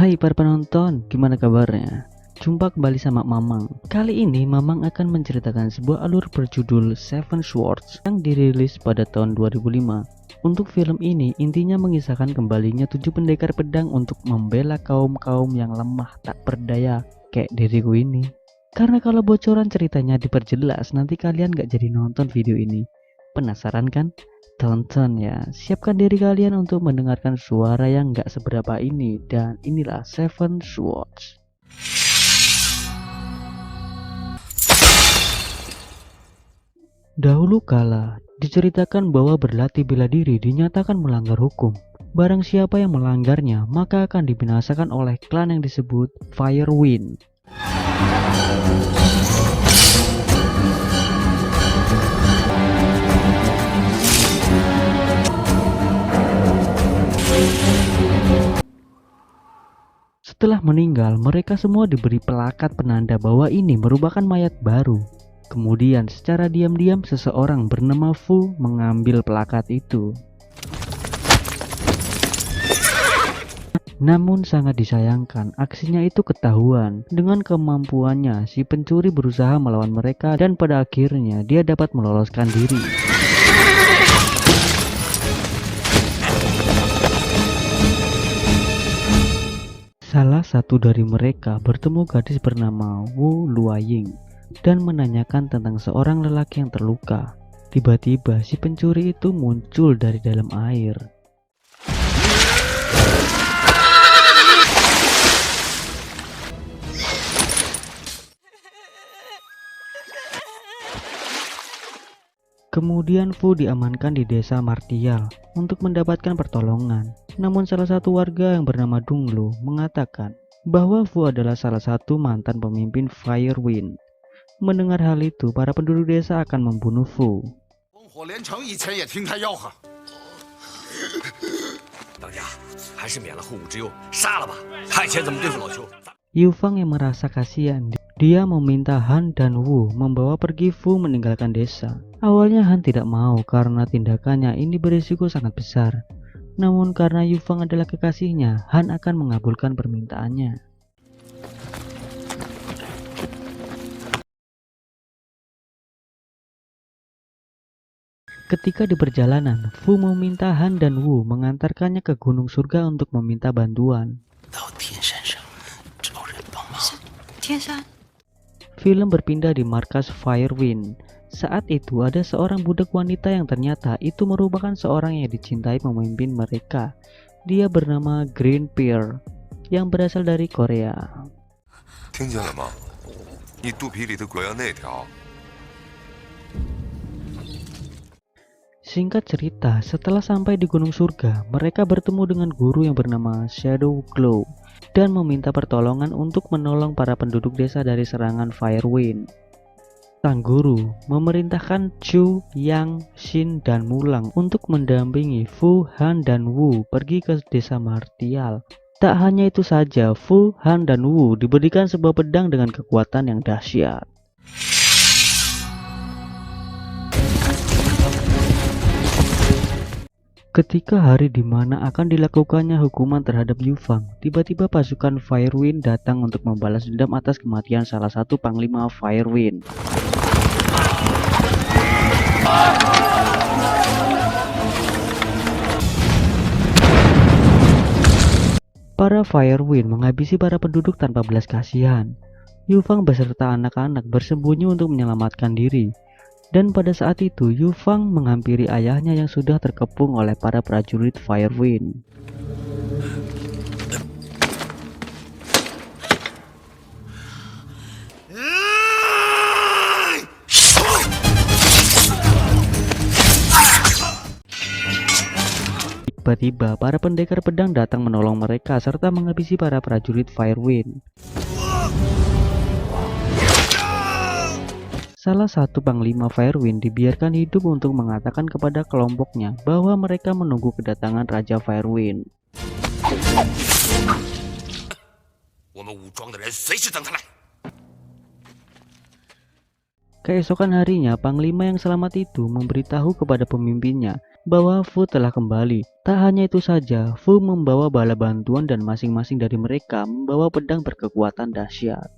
Hai para penonton, gimana kabarnya? Jumpa kembali sama Mamang. Kali ini Mamang akan menceritakan sebuah alur berjudul Seven Swords yang dirilis pada tahun 2005. Untuk film ini intinya mengisahkan kembalinya 7 pendekar pedang untuk membela kaum-kaum yang lemah tak berdaya kayak diriku ini. Karena kalau bocoran ceritanya diperjelas nanti kalian gak jadi nonton video ini. Penasaran kan? Tonton ya, siapkan diri kalian untuk mendengarkan suara yang gak seberapa ini. Dan inilah Seven Swords. Dahulu kala, diceritakan bahwa berlatih bela diri dinyatakan melanggar hukum. Barang siapa yang melanggarnya, maka akan dibinasakan oleh klan yang disebut Firewind. Setelah meninggal, mereka semua diberi pelakat penanda bahwa ini merupakan mayat baru. Kemudian secara diam-diam seseorang bernama Fu mengambil pelakat itu. Namun sangat disayangkan, aksinya itu ketahuan. Dengan kemampuannya, si pencuri berusaha melawan mereka dan pada akhirnya dia dapat meloloskan diri. Salah satu dari mereka bertemu gadis bernama Wu Luaying dan menanyakan tentang seorang lelaki yang terluka. Tiba-tiba si pencuri itu muncul dari dalam air. Kemudian Fu diamankan di desa Martial untuk mendapatkan pertolongan. Namun salah satu warga yang bernama Dunglu mengatakan bahwa Fu adalah salah satu mantan pemimpin Firewind. Mendengar hal itu, para penduduk desa akan membunuh Fu. Yufang yang merasa kasihan, dia meminta Han dan Wu membawa pergi Fu meninggalkan desa. Awalnya Han tidak mau karena tindakannya ini berisiko sangat besar. Namun karena Yufang adalah kekasihnya, Han akan mengabulkan permintaannya. Ketika di perjalanan, Fu meminta Han dan Wu mengantarkannya ke Gunung Surga untuk meminta bantuan. Film berpindah di markas Firewind. Saat itu ada seorang budak wanita yang ternyata itu merupakan seorang yang dicintai pemimpin mereka. Dia bernama Green Pear yang berasal dari Korea. Singkat cerita, setelah sampai di Gunung Surga, mereka bertemu dengan guru yang bernama Shadow Glow dan meminta pertolongan untuk menolong para penduduk desa dari serangan Firewind. Sang guru memerintahkan Chu, Yang, Xin, dan Mulang untuk mendampingi Fu, Han, dan Wu pergi ke desa Martial. Tak hanya itu saja, Fu, Han, dan Wu diberikan sebuah pedang dengan kekuatan yang dahsyat. Ketika hari di mana akan dilakukannya hukuman terhadap Yufang, tiba-tiba pasukan Firewind datang untuk membalas dendam atas kematian salah satu panglima Firewind. Para Firewind menghabisi para penduduk tanpa belas kasihan. Yufang beserta anak-anak bersembunyi untuk menyelamatkan diri. Dan pada saat itu, Yufang menghampiri ayahnya yang sudah terkepung oleh para prajurit Firewind. Tiba-tiba, para pendekar pedang datang menolong mereka serta menghabisi para prajurit Firewind. Salah satu panglima Firewind dibiarkan hidup untuk mengatakan kepada kelompoknya bahwa mereka menunggu kedatangan Raja Firewind. Keesokan harinya, panglima yang selamat itu memberitahu kepada pemimpinnya bahwa Fu telah kembali. Tak hanya itu saja, Fu membawa bala bantuan dan masing-masing dari mereka membawa pedang berkekuatan dahsyat.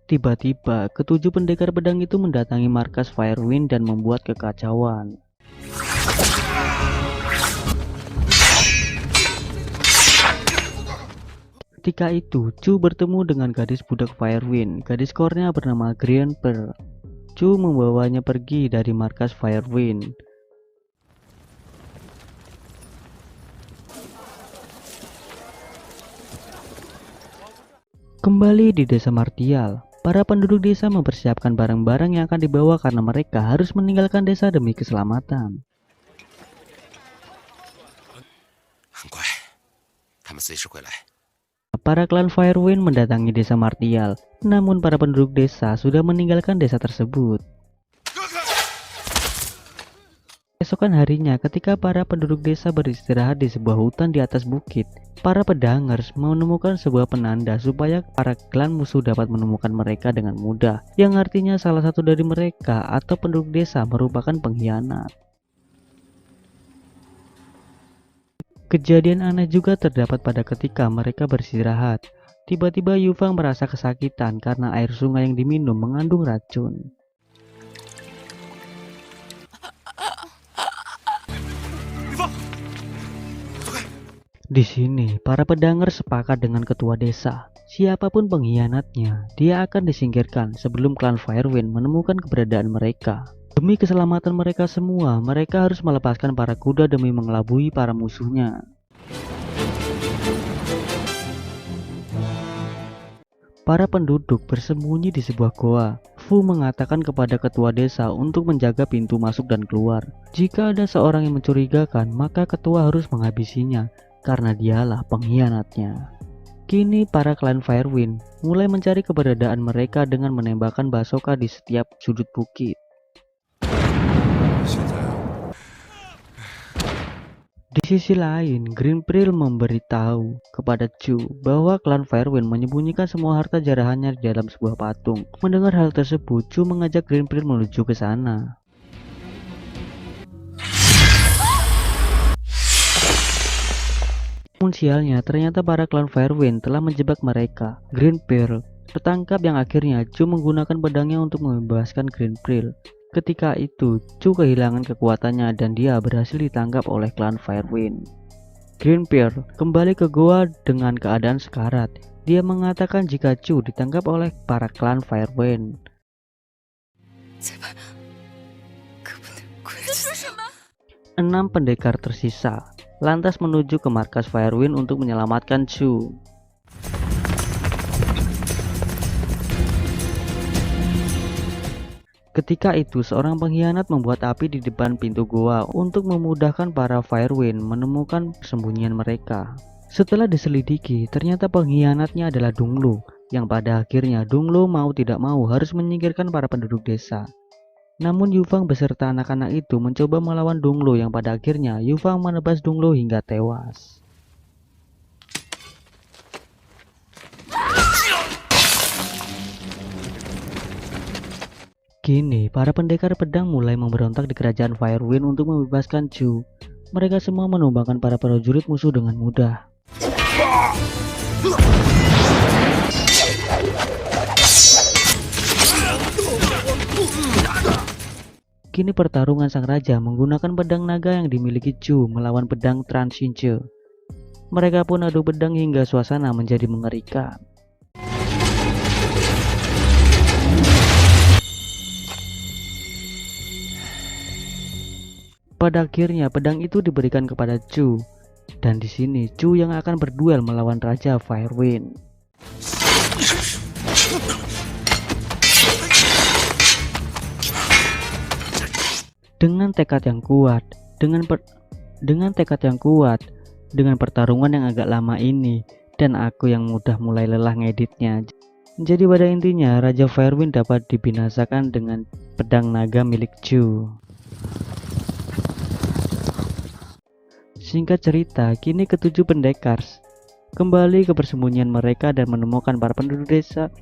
Tiba-tiba, ketujuh pendekar pedang itu mendatangi markas Firewind dan membuat kekacauan. Ketika itu, Chu bertemu dengan gadis budak Firewind. Gadis kornya bernama Green Pearl. Chu membawanya pergi dari markas Firewind. Kembali di desa Martial, para penduduk desa mempersiapkan barang-barang yang akan dibawa karena mereka harus meninggalkan desa demi keselamatan. Para klan Firewind mendatangi desa Martial, namun para penduduk desa sudah meninggalkan desa tersebut. Keesokan harinya, ketika para penduduk desa beristirahat di sebuah hutan di atas bukit, para pedangers menemukan sebuah penanda supaya para klan musuh dapat menemukan mereka dengan mudah, yang artinya salah satu dari mereka atau penduduk desa merupakan pengkhianat. Kejadian aneh juga terdapat pada ketika mereka beristirahat. Tiba-tiba Yufang merasa kesakitan karena air sungai yang diminum mengandung racun. Di sini, para pedanger sepakat dengan ketua desa. Siapapun pengkhianatnya, dia akan disingkirkan sebelum klan Firewind menemukan keberadaan mereka. Demi keselamatan mereka semua, mereka harus melepaskan para kuda demi mengelabui para musuhnya. Para penduduk bersembunyi di sebuah goa. Fu mengatakan kepada ketua desa untuk menjaga pintu masuk dan keluar. Jika ada seorang yang mencurigakan, maka ketua harus menghabisinya, karena dialah pengkhianatnya. Kini para klan Firewind mulai mencari keberadaan mereka dengan menembakkan basoka di setiap sudut bukit. Di sisi lain, Green Pearl memberitahu kepada Chu bahwa klan Firewind menyembunyikan semua harta jarahannya di dalam sebuah patung. Mendengar hal tersebut, Chu mengajak Green Pearl menuju ke sana. Namun sialnya, ternyata para klan Firewind telah menjebak mereka. Green Pearl tertangkap yang akhirnya Chu menggunakan pedangnya untuk membebaskan Green Pearl. Ketika itu, Chu kehilangan kekuatannya dan dia berhasil ditangkap oleh klan Firewind. Green Pearl kembali ke goa dengan keadaan sekarat. Dia mengatakan jika Chu ditangkap oleh para klan Firewind. 6 pendekar tersisa lantas menuju ke markas Firewind untuk menyelamatkan Chu. Ketika itu, seorang pengkhianat membuat api di depan pintu goa untuk memudahkan para Firewind menemukan persembunyian mereka. Setelah diselidiki, ternyata pengkhianatnya adalah Donglo, yang pada akhirnya Donglo mau tidak mau harus menyingkirkan para penduduk desa. Namun Yufang beserta anak-anak itu mencoba melawan Donglo yang pada akhirnya Yufang menebas Donglo hingga tewas. Kini, para pendekar pedang mulai memberontak di kerajaan Firewind untuk membebaskan Chu. Mereka semua menumbangkan para prajurit musuh dengan mudah. Kini pertarungan sang raja menggunakan pedang naga yang dimiliki Chu melawan pedang Transhinche. Mereka pun adu pedang hingga suasana menjadi mengerikan. Pada akhirnya pedang itu diberikan kepada Chu, dan di sini Chu yang akan berduel melawan Raja Firewind. Dengan tekad yang kuat, dengan pertarungan yang agak lama ini, dan aku yang mudah mulai lelah ngeditnya. Jadi pada intinya Raja Firewind dapat dibinasakan dengan pedang naga milik Chu. Singkat cerita, kini ketujuh pendekar Kembali ke persembunyian mereka dan menemukan para penduduk desa.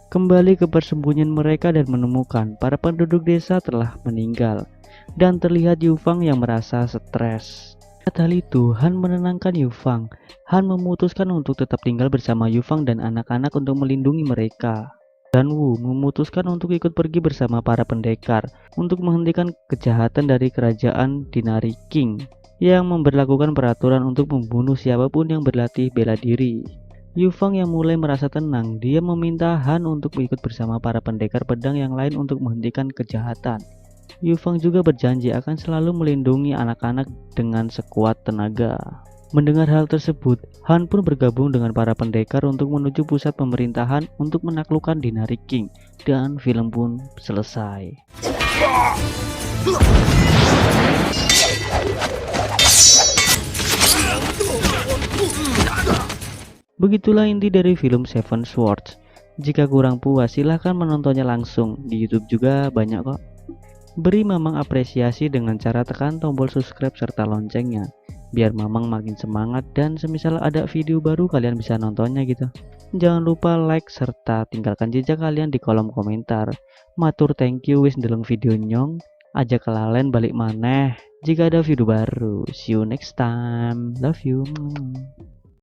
Kembali ke persembunyian mereka dan menemukan para penduduk desa telah meninggal. Dan terlihat Yufang yang merasa stres. Saat hal itu, Han menenangkan Yufang. Han memutuskan untuk tetap tinggal bersama Yufang dan anak-anak untuk melindungi mereka. Dan Wu memutuskan untuk ikut pergi bersama para pendekar untuk menghentikan kejahatan dari kerajaan Dinari King yang memberlakukan peraturan untuk membunuh siapapun yang berlatih bela diri. Yufang yang mulai merasa tenang, dia meminta Han untuk ikut bersama para pendekar pedang yang lain untuk menghentikan kejahatan. Yufang juga berjanji akan selalu melindungi anak-anak dengan sekuat tenaga. Mendengar hal tersebut, Han pun bergabung dengan para pendekar untuk menuju pusat pemerintahan untuk menaklukkan Dinari King, dan film pun selesai. Begitulah inti dari film Seven Swords. Jika kurang puas, silahkan menontonnya langsung. Di YouTube juga banyak kok. Beri Mamang apresiasi dengan cara tekan tombol subscribe serta loncengnya, biar Mamang makin semangat dan semisal ada video baru kalian bisa nontonnya gitu. Jangan lupa like serta tinggalkan jejak kalian di kolom komentar. Matur thank you wis ndeleng video nyong. Aja kelalen balik maneh jika ada video baru. See you next time. Love you.